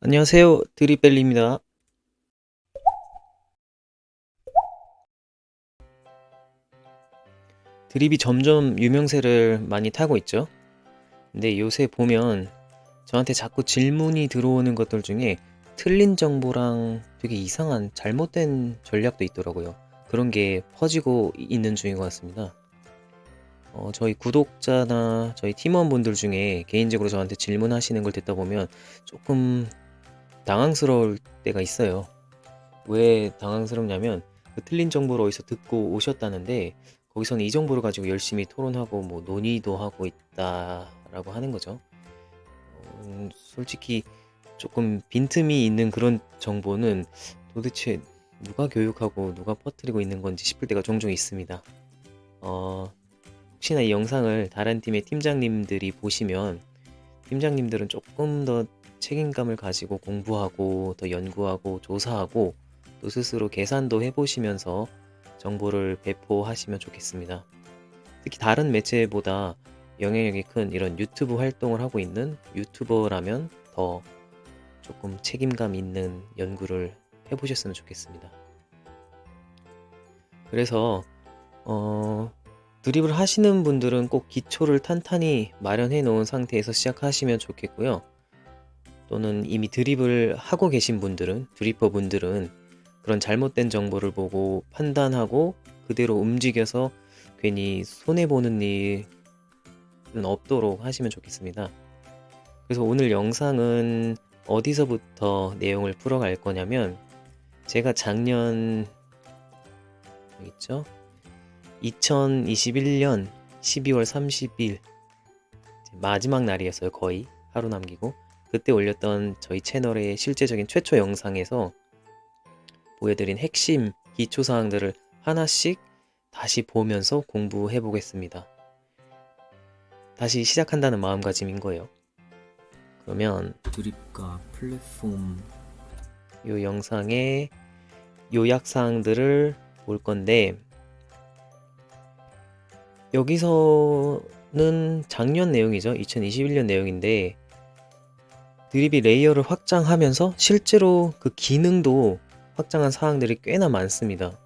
안녕하세요. 드립벨리입니다. 드립이 점점 유명세를 많이 타고 있죠. 근데 요새 보면 저한테 자꾸 질문이 들어오는 것들 중에 틀린 정보랑 되게 이상한 잘못된 전략도 있더라고요. 그런 게 퍼지고 있는 중인 것 같습니다. 저희 구독자나 저희 팀원분들 중에 개인적으로 저한테 질문하시는 걸 듣다 보면 조금 당황스러울 때가 있어요. 왜 당황스럽냐면 그 틀린 정보를 어디서 듣고 오셨다는데 거기서는 이 정보를 가지고 열심히 토론하고 뭐 논의도 하고 있다라고 하는 거죠. 솔직히 조금 빈틈이 있는 그런 정보는 도대체 누가 교육하고 누가 퍼뜨리고 있는 건지 싶을 때가 종종 있습니다. 혹시나 이 영상을 다른 팀의 팀장님들이 보시면 팀장님들은 조금 더 책임감을 가지고 공부하고 더 연구하고 조사하고 또 스스로 계산도 해보시면서 정보를 배포하시면 좋겠습니다. 특히 다른 매체보다 영향력이 큰 이런 유튜브 활동을 하고 있는 유튜버라면 더 조금 책임감 있는 연구를 해보셨으면 좋겠습니다. 그래서 드립을 하시는 분들은 꼭 기초를 탄탄히 마련해 놓은 상태에서 시작하시면 좋겠고요. 또는 이미 드립을 하고 계신 분들은, 드리퍼 분들은 그런 잘못된 정보를 보고 판단하고 그대로 움직여서 괜히 손해보는 일은 없도록 하시면 좋겠습니다. 그래서 오늘 영상은 어디서부터 내용을 풀어갈 거냐면, 제가 작년 있죠? 2021년 12월 30일 마지막 날이었어요. 거의 하루 남기고 그때 올렸던 저희 채널의 실제적인 최초 영상에서 보여드린 핵심 기초사항들을 하나씩 다시 보면서 공부해 보겠습니다. 다시 시작한다는 마음가짐인 거예요. 그러면 드립과 플랫폼 이 영상의 요약사항들을 볼 건데, 여기서는 작년 내용이죠. 2021년 내용인데 드립이 레이어를 확장하면서 실제로 그 기능도 확장한 사항들이 꽤나 많습니다.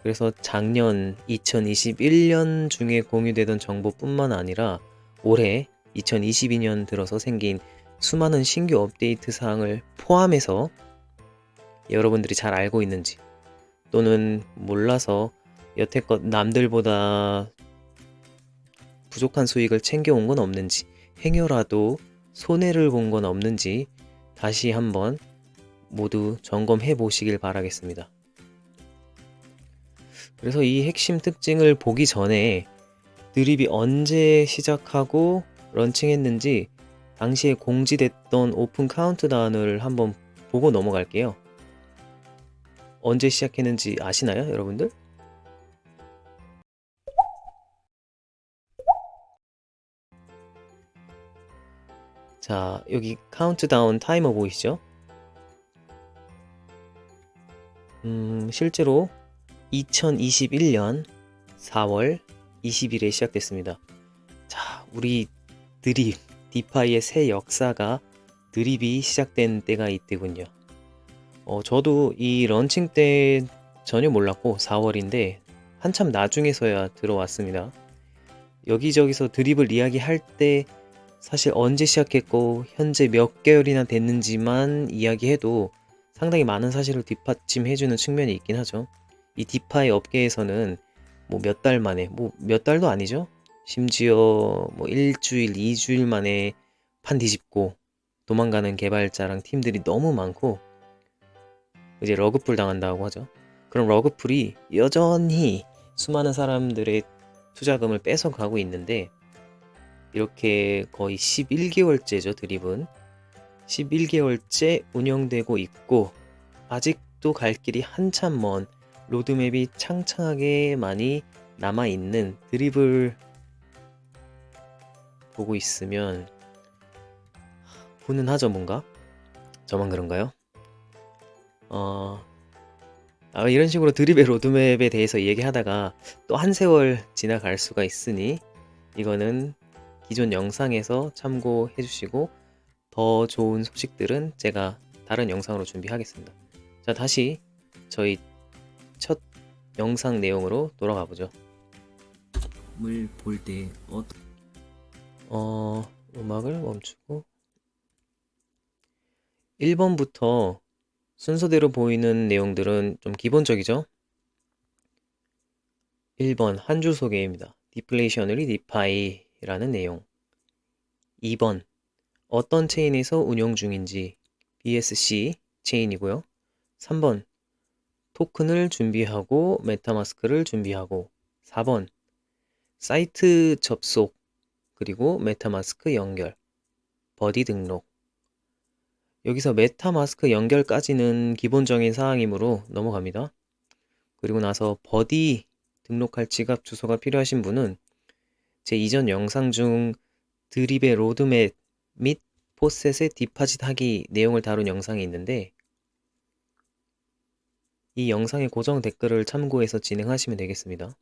그래서 작년 2021년 중에 공유되던 정보뿐만 아니라 올해 2022년 들어서 생긴 수많은 신규 업데이트 사항을 포함해서 여러분들이 잘 알고 있는지, 또는 몰라서 여태껏 남들보다 부족한 수익을 챙겨온 건 없는지, 행여라도 손해를 본 건 없는지 다시 한번 모두 점검해 보시길 바라겠습니다. 그래서 이 핵심 특징을 보기 전에 드립이 언제 시작하고 런칭했는지 당시에 공지됐던 오픈 카운트다운을 한번 보고 넘어갈게요. 언제 시작했는지 아시나요, 여러분들? 자, 여기 카운트다운 타이머 보이시죠? 실제로 2021년 4월 20일에 시작됐습니다. 자, 우리 드립, 디파이의 새 역사가 드립이 시작된 때가 이때군요. 저도 이 런칭 때 전혀 몰랐고 4월인데 한참 나중에서야 들어왔습니다. 여기저기서 드립을 이야기할 때 사실 언제 시작했고 현재 몇 개월이나 됐는지만 이야기해도 상당히 많은 사실을 뒷받침해주는 측면이 있긴 하죠. 이 디파이 업계에서는 뭐 몇 달 만에, 뭐 몇 달도 아니죠. 심지어 뭐 일주일, 2주일 만에 판 뒤집고 도망가는 개발자랑 팀들이 너무 많고 이제 러그풀 당한다고 하죠. 그럼 러그풀이 여전히 수많은 사람들의 투자금을 뺏어가고 있는데, 이렇게 거의 11개월째죠, 드립은. 11개월째 운영되고 있고 아직도 갈 길이 한참 먼 로드맵이 창창하게 많이 남아있는 드립을 보고 있으면 훈훈하죠, 뭔가? 저만 그런가요? 이런 식으로 드립의 로드맵에 대해서 얘기하다가 또 한 세월 지나갈 수가 있으니 이거는 기존 영상에서 참고해 주시고 더 좋은 소식들은 제가 다른 영상으로 준비하겠습니다. 자, 다시 저희 첫 영상 내용으로 돌아가 보죠. 을 볼 때 음악을 멈추고 1번부터 순서대로 보이는 내용들은 좀 기본적이죠? 1번 한 줄 소개입니다. Deflationary DeFi라는 내용. 2번 어떤 체인에서 운영 중인지 BSC 체인이고요. 3번 토큰을 준비하고 메타마스크를 준비하고 4번 사이트 접속 그리고 메타마스크 연결 버디 등록. 여기서 메타마스크 연결까지는 기본적인 사항이므로 넘어갑니다. 그리고 나서 버디 등록할 지갑 주소가 필요하신 분은 제 이전 영상 중 드립의 로드맵 및 포셋의 디파짓 하기 내용을 다룬 영상이 있는데 이 영상의 고정 댓글을 참고해서 진행하시면 되겠습니다.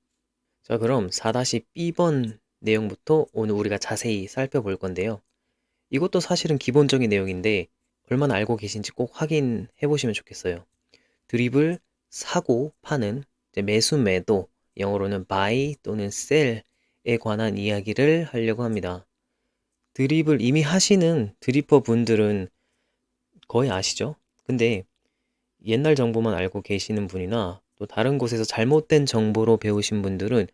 자, 그럼 4-B번 내용부터 오늘 우리가 자세히 살펴볼 건데요. 이것도 사실은 기본적인 내용인데 얼마나 알고 계신지 꼭 확인해 보시면 좋겠어요. 드립을 사고 파는 매수 매도, 영어로는 buy 또는 sell에 관한 이야기를 하려고 합니다. 드립을 이미 하시는 드리퍼 분들은 거의 아시죠? 근데 옛날 정보만 알고 계시는 분이나 또 다른 곳에서 잘못된 정보로 배우신 분들은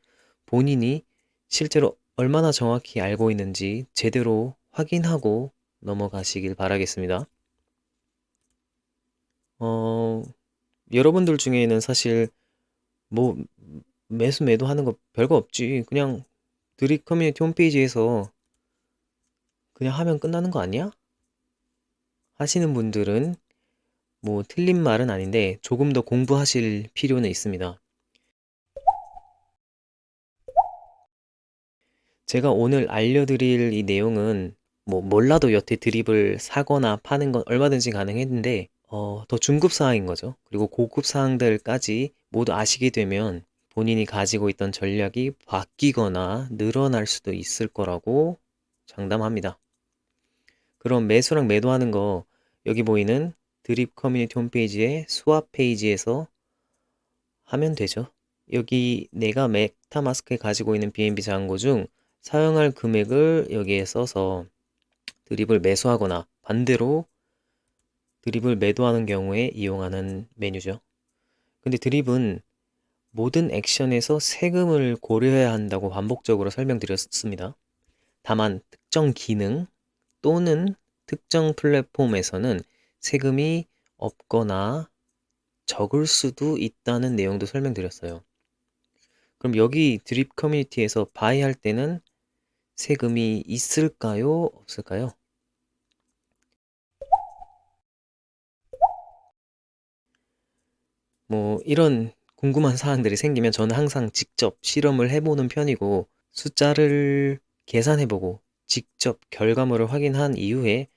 본인이 실제로 얼마나 정확히 알고 있는지 제대로 확인하고 넘어가시길 바라겠습니다. 여러분들 중에는 사실 뭐 매수 매도 하는 거 별거 없지. 그냥 드립 커뮤니티 홈페이지에서 그냥 하면 끝나는 거 아니야? 하시는 분들은 뭐 틀린 말은 아닌데 조금 더 공부하실 필요는 있습니다. 제가 오늘 알려드릴 이 내용은 뭐 몰라도 여태 드립을 사거나 파는 건 얼마든지 가능했는데 더 중급 사항인 거죠. 그리고 고급 사항들까지 모두 아시게 되면 본인이 가지고 있던 전략이 바뀌거나 늘어날 수도 있을 거라고 장담합니다. 그럼 매수랑 매도하는 거 여기 보이는 드립 커뮤니티 홈페이지의 수합 페이지에서 하면 되죠. 여기 내가 메타마스크에 가지고 있는 BNB 잔고 중 사용할 금액을 여기에 써서 드립을 매수하거나 반대로 드립을 매도하는 경우에 이용하는 메뉴죠. 근데 드립은 모든 액션에서 세금을 고려해야 한다고 반복적으로 설명드렸습니다. 다만 특정 기능 또는 특정 플랫폼에서는 세금이 없거나 적을 수도 있다는 내용도 설명드렸어요. 그럼 여기 드립 커뮤니티에서 바이 할 때는 세금이 있을까요? 없을까요? 뭐 이런 궁금한 사항들이 생기면 저는 항상 직접 실험을 해보는 편이고 숫자를 계산해보고 직접 결과물을 확인한 이후에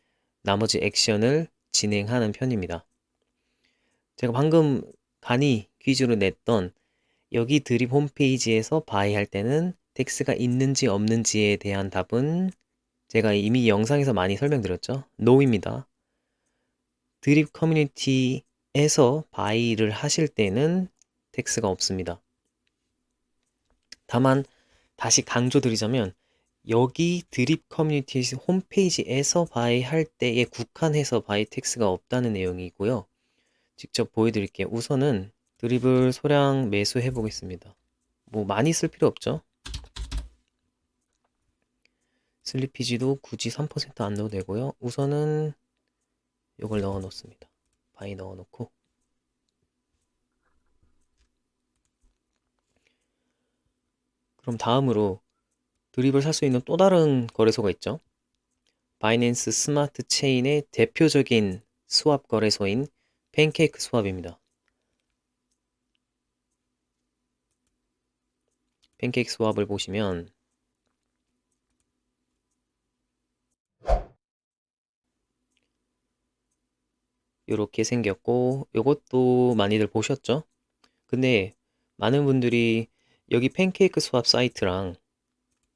나머지 액션을 진행하는 편입니다. 제가 방금 간이 퀴즈로 냈던 여기 드립 홈페이지에서 바이 할 때는 텍스가 있는지 없는지에 대한 답은 제가 이미 영상에서 많이 설명드렸죠. NO입니다. 드립 커뮤니티에서 바이를 하실 때는 텍스가 없습니다. 다만 다시 강조드리자면 여기 드립 커뮤니티 홈페이지에서 바이 할 때에 국한해서 바이 텍스가 없다는 내용이고요. 직접 보여드릴게요. 우선은 드립을 소량 매수해 보겠습니다. 뭐 많이 쓸 필요 없죠. 슬리피지도 굳이 3%안 넣어도 되고요. 우선은 이걸 넣어 놓습니다. 바이 넣어 놓고 그럼 다음으로 드립을 살 수 있는 또 다른 거래소가 있죠. 바이낸스 스마트 체인의 대표적인 스왑 거래소인 팬케이크 스왑입니다. 팬케이크 스왑을 보시면 이렇게 생겼고 이것도 많이들 보셨죠? 근데 많은 분들이 여기 팬케이크 스왑 사이트랑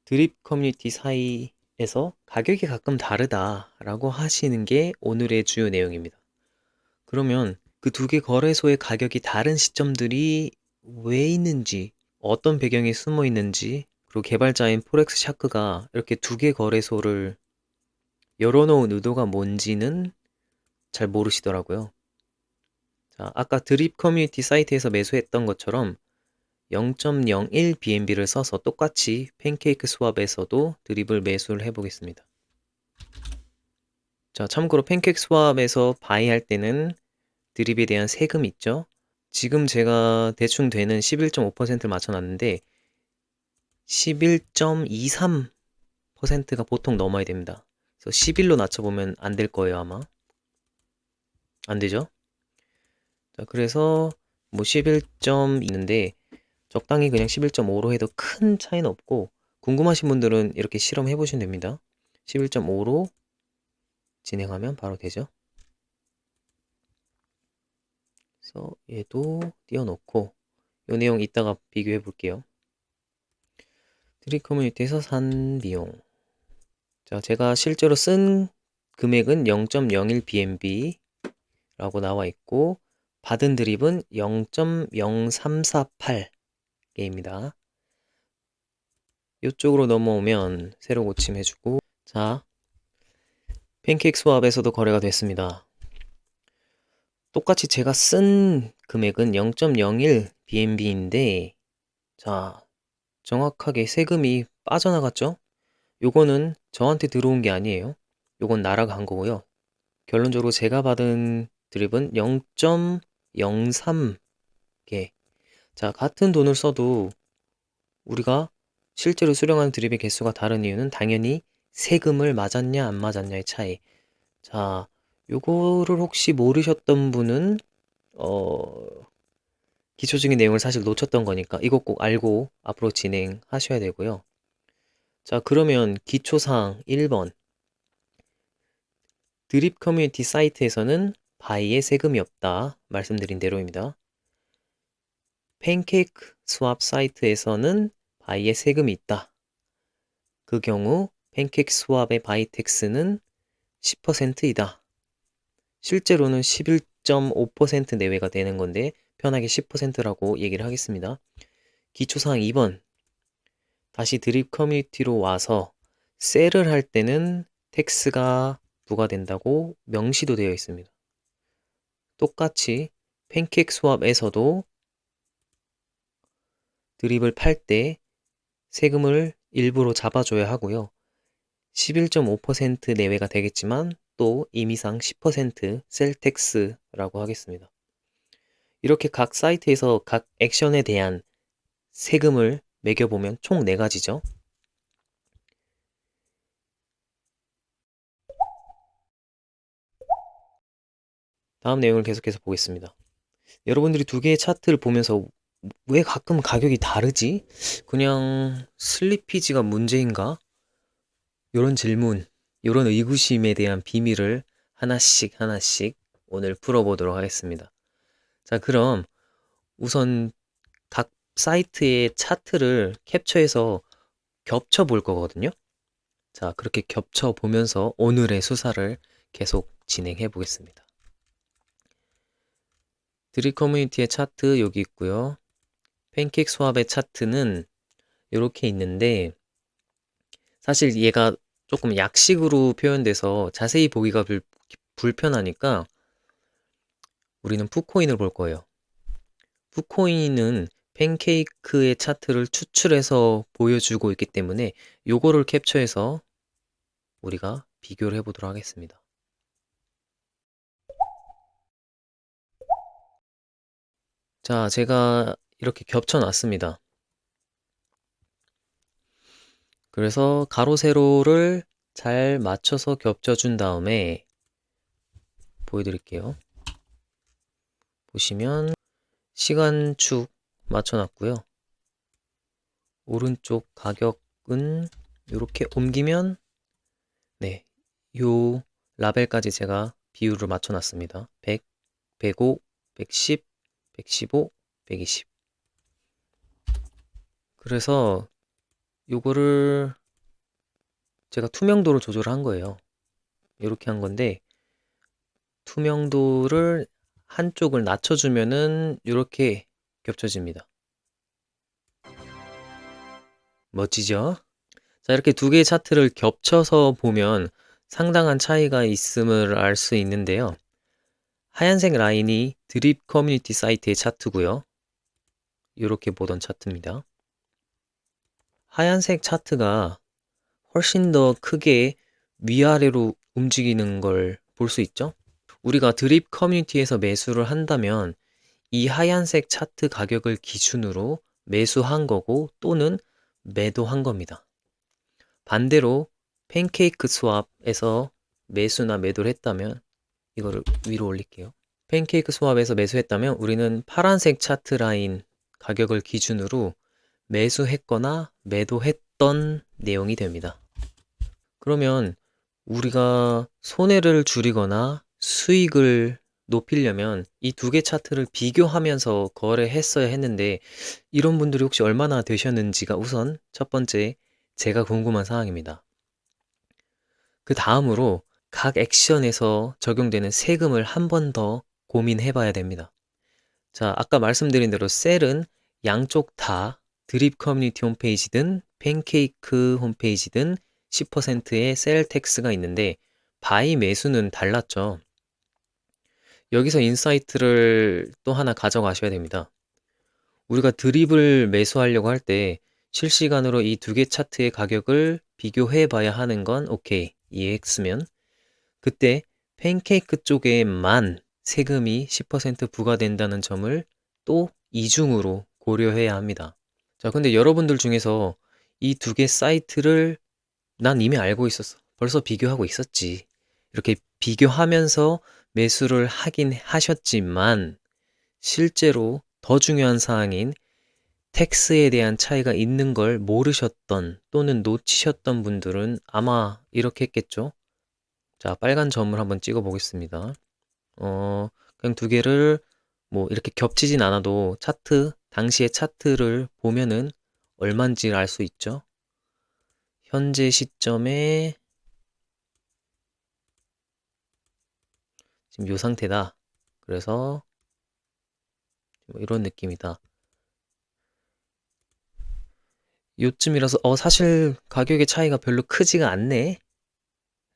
드립 커뮤니티 사이에 스왑에서 가격이 가끔 다르다라고 하시는 게 오늘의 주요 내용입니다. 그러면 그 두 개 거래소의 가격이 다른 시점들이 왜 있는지, 어떤 배경이 숨어 있는지, 그리고 개발자인 포렉스 샤크가 이렇게 두 개 거래소를 열어놓은 의도가 뭔지는 잘 모르시더라고요. 자, 아까 드립 커뮤니티 사이트에서 매수했던 것처럼 0.01 BNB를 써서 똑같이 팬케이크 스왑에서도 드립을 매수를 해보겠습니다. 자, 참고로 팬케이크 스왑에서 바이할 때는 드립에 대한 세금이 있죠. 지금 제가 대충 되는 11.5%를 맞춰놨는데 11.23%가 보통 넘어야 됩니다. 그래서 11로 낮춰보면 안 될 거예요, 아마. 안 되죠? 자, 그래서 뭐 11점 있는데 적당히 그냥 11.5로 해도 큰 차이는 없고 궁금하신 분들은 이렇게 실험해 보시면 됩니다. 11.5로 진행하면 바로 되죠. 그래서 얘도 띄워놓고 이 내용 이따가 비교해 볼게요. 드립 커뮤니티에서 산 비용. 자, 제가 실제로 쓴 금액은 0.01 BNB 라고 나와 있고 받은 드립은 0.0348개입니다. 이쪽으로 넘어오면 새로 고침해주고 자, 팬케이크 스왑에서도 거래가 됐습니다. 똑같이 제가 쓴 금액은 0.01 BNB인데 자, 정확하게 세금이 빠져나갔죠? 요거는 저한테 들어온 게 아니에요. 요건 날아간 거고요. 결론적으로 제가 받은 드립은 0.03개. 자, 같은 돈을 써도 우리가 실제로 수령한 드립의 개수가 다른 이유는 당연히 세금을 맞았냐 안 맞았냐의 차이. 자, 요거를 혹시 모르셨던 분은 기초적인 내용을 사실 놓쳤던 거니까 이거 꼭 알고 앞으로 진행하셔야 되고요. 자, 그러면 기초사항 1번. 드립 커뮤니티 사이트에서는 바이에 세금이 없다. 말씀드린 대로입니다. 팬케이크 스왑 사이트에서는 바이에 세금이 있다. 그 경우 팬케이크 스왑의 바이 텍스는 10%이다. 실제로는 11.5% 내외가 되는 건데 편하게 10%라고 얘기를 하겠습니다. 기초사항 2번. 다시 드립 커뮤니티로 와서 셀을 할 때는 텍스가 부과된다고 명시도 되어 있습니다. 똑같이 팬케이크 스왑에서도 드립을 팔 때 세금을 일부러 잡아줘야 하고요. 11.5% 내외가 되겠지만 또 임의상 10% 셀텍스라고 하겠습니다. 이렇게 각 사이트에서 각 액션에 대한 세금을 매겨보면 총 4가지죠. 다음 내용을 계속해서 보겠습니다. 여러분들이 두 개의 차트를 보면서 왜 가끔 가격이 다르지? 그냥 슬리피지가 문제인가? 이런 질문, 이런 의구심에 대한 비밀을 하나씩 하나씩 오늘 풀어보도록 하겠습니다. 자, 그럼 우선 각 사이트의 차트를 캡처해서 겹쳐 볼 거거든요. 자, 그렇게 겹쳐 보면서 오늘의 수사를 계속 진행해 보겠습니다. 드립 커뮤니티의 차트 여기 있고요. 팬케이크 스왑의 차트는 이렇게 있는데 사실 얘가 조금 약식으로 표현돼서 자세히 보기가 불편하니까 우리는 푸코인을 볼 거예요. 푸코인은 팬케이크의 차트를 추출해서 보여주고 있기 때문에 요거를 캡처해서 우리가 비교를 해보도록 하겠습니다. 자, 제가 이렇게 겹쳐 놨습니다. 그래서 가로 세로를 잘 맞춰서 겹쳐준 다음에 보여드릴게요. 보시면 시간축 맞춰놨고요. 오른쪽 가격은 이렇게 옮기면 네, 요 라벨까지 제가 비율을 맞춰놨습니다. 100, 105, 110, 115, 120. 그래서 요거를 제가 투명도를 조절한 거예요. 이렇게 한 건데 투명도를 한쪽을 낮춰주면은 이렇게 겹쳐집니다. 멋지죠? 자, 이렇게 두 개의 차트를 겹쳐서 보면 상당한 차이가 있음을 알 수 있는데요. 하얀색 라인이 드립 커뮤니티 사이트의 차트고요. 이렇게 보던 차트입니다. 하얀색 차트가 훨씬 더 크게 위아래로 움직이는 걸 볼 수 있죠. 우리가 드립 커뮤니티에서 매수를 한다면 이 하얀색 차트 가격을 기준으로 매수한 거고 또는 매도한 겁니다. 반대로 팬케이크 스왑에서 매수나 매도를 했다면 이거를 위로 올릴게요. 팬케이크 스왑에서 매수했다면 우리는 파란색 차트 라인 가격을 기준으로 매수했거나 매도했던 내용이 됩니다. 그러면 우리가 손해를 줄이거나 수익을 높이려면 이 두 개 차트를 비교하면서 거래했어야 했는데 이런 분들이 혹시 얼마나 되셨는지가 우선 첫 번째 제가 궁금한 사항입니다. 그 다음으로 각 액션에서 적용되는 세금을 한 번 더 고민해 봐야 됩니다. 자, 아까 말씀드린 대로 셀은 양쪽 다 드립 커뮤니티 홈페이지든 팬케이크 홈페이지든 10%의 셀 텍스가 있는데 바이 매수는 달랐죠. 여기서 인사이트를 또 하나 가져가셔야 됩니다. 우리가 드립을 매수하려고 할 때 실시간으로 이 두 개 차트의 가격을 비교해 봐야 하는 건 오케이, EX면 그때 팬케이크 쪽에만 세금이 10% 부과된다는 점을 또 이중으로 고려해야 합니다. 자, 근데 여러분들 중에서 이 두 개 사이트를 난 이미 알고 있었어. 벌써 비교하고 있었지. 이렇게 비교하면서 매수를 하긴 하셨지만 실제로 더 중요한 사항인 텍스에 대한 차이가 있는 걸 모르셨던 또는 놓치셨던 분들은 아마 이렇게 했겠죠. 자, 빨간 점을 한번 찍어 보겠습니다. 그냥 두 개를 뭐 이렇게 겹치진 않아도 차트, 당시의 차트를 보면은 얼마인지를 알 수 있죠. 현재 시점에 지금 이 상태다. 그래서 뭐 이런 느낌이다. 요쯤이라서 사실 가격의 차이가 별로 크지가 않네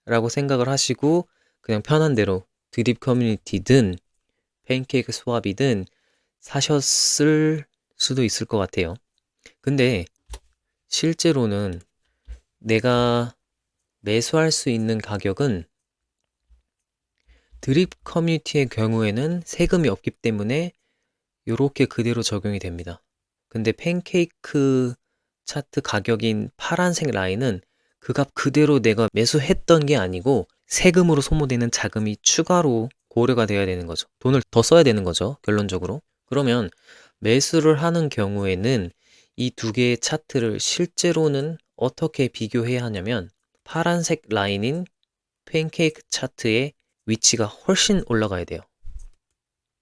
라고 생각을 하시고 그냥 편한 대로 드립 커뮤니티든 팬케이크 스왑이든 사셨을 수도 있을 것 같아요. 근데 실제로는 내가 매수할 수 있는 가격은 드립 커뮤니티의 경우에는 세금이 없기 때문에 이렇게 그대로 적용이 됩니다. 근데 팬케이크 차트 가격인 파란색 라인은 그 값 그대로 내가 매수했던 게 아니고 세금으로 소모되는 자금이 추가로 고려가 돼야 되는 거죠. 돈을 더 써야 되는 거죠, 결론적으로. 그러면 매수를 하는 경우에는 이 두 개의 차트를 실제로는 어떻게 비교해야 하냐면 파란색 라인인 팬케이크 차트의 위치가 훨씬 올라가야 돼요.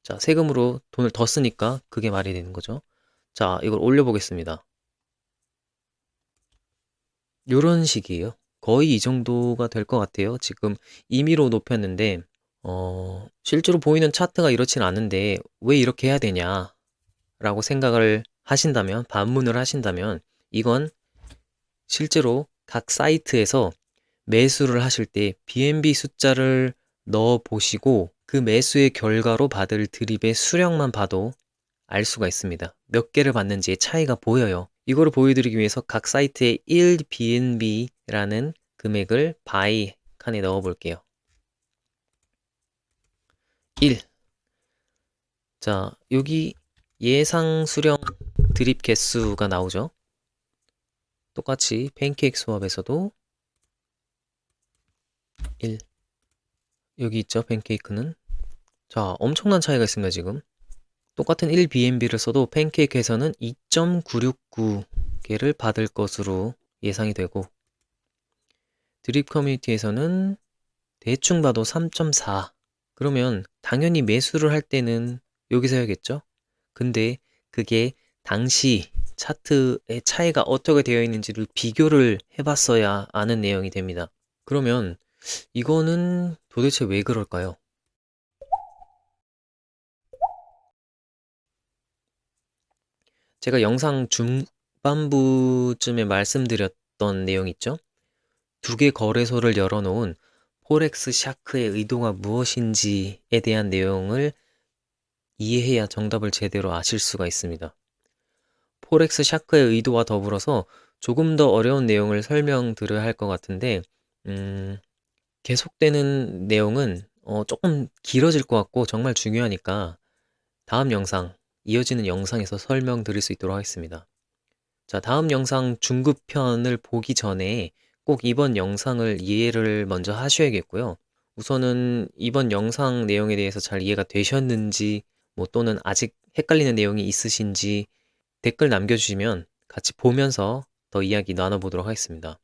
자, 세금으로 돈을 더 쓰니까 그게 말이 되는 거죠. 자, 이걸 올려보겠습니다. 요런 식이에요. 거의 이 정도가 될 것 같아요. 지금 임의로 높였는데 실제로 보이는 차트가 이렇진 않은데 왜 이렇게 해야 되냐 라고 생각을 하신다면, 반문을 하신다면 이건 실제로 각 사이트에서 매수를 하실 때 BNB 숫자를 넣어 보시고 그 매수의 결과로 받을 드립의 수량만 봐도 알 수가 있습니다. 몇 개를 받는지의 차이가 보여요. 이거를 보여드리기 위해서 각 사이트에 1 BNB라는 금액을 바이 칸에 넣어 볼게요. 1. 자, 여기 예상 수령 드립 개수가 나오죠. 똑같이 팬케이크 스왑에서도 1. 여기 있죠, 팬케이크는. 자, 엄청난 차이가 있습니다, 지금. 똑같은 1 BNB를 써도 팬케이크에서는 2.969개를 받을 것으로 예상이 되고 드립 커뮤니티에서는 대충 봐도 3.4. 그러면 당연히 매수를 할 때는 여기서 해야겠죠? 근데 그게 당시 차트의 차이가 어떻게 되어 있는지를 비교를 해봤어야 아는 내용이 됩니다. 그러면 이거는 도대체 왜 그럴까요? 제가 영상 중반부쯤에 말씀드렸던 내용 있죠? 두 개 거래소를 열어놓은 포렉스 샤크의 의도가 무엇인지에 대한 내용을 이해해야 정답을 제대로 아실 수가 있습니다. 포렉스 샤크의 의도와 더불어서 조금 더 어려운 내용을 설명드려야 할 것 같은데 계속되는 내용은 조금 길어질 것 같고 정말 중요하니까 다음 영상, 이어지는 영상에서 설명드릴 수 있도록 하겠습니다. 자, 다음 영상 중급편을 보기 전에 꼭 이번 영상을 이해를 먼저 하셔야겠고요. 우선은 이번 영상 내용에 대해서 잘 이해가 되셨는지, 뭐 또는 아직 헷갈리는 내용이 있으신지 댓글 남겨주시면 같이 보면서 더 이야기 나눠보도록 하겠습니다.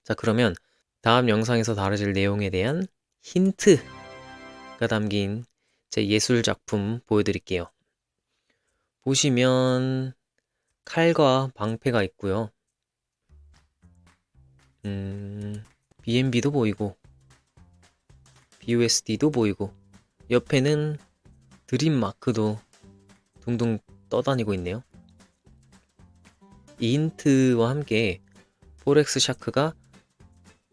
자, 그러면 다음 영상에서 다뤄질 내용에 대한 힌트가 담긴 제 예술 작품 보여드릴게요. 보시면 칼과 방패가 있고요. BNB도 보이고 BUSD도 보이고 옆에는 드림 마크도 둥둥 떠다니고 있네요. 이 힌트와 함께 포렉스 샤크가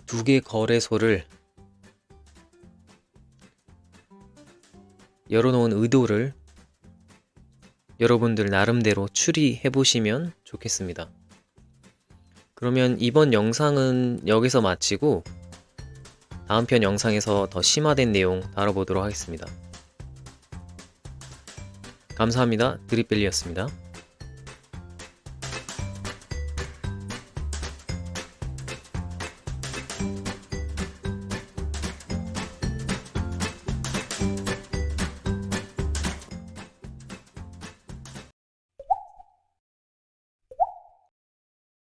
두 개 거래소를 열어놓은 의도를 여러분들 나름대로 추리해 보시면 좋겠습니다. 그러면 이번 영상은 여기서 마치고 다음 편 영상에서 더 심화된 내용 다뤄보도록 하겠습니다. 감사합니다. 드립벨리였습니다.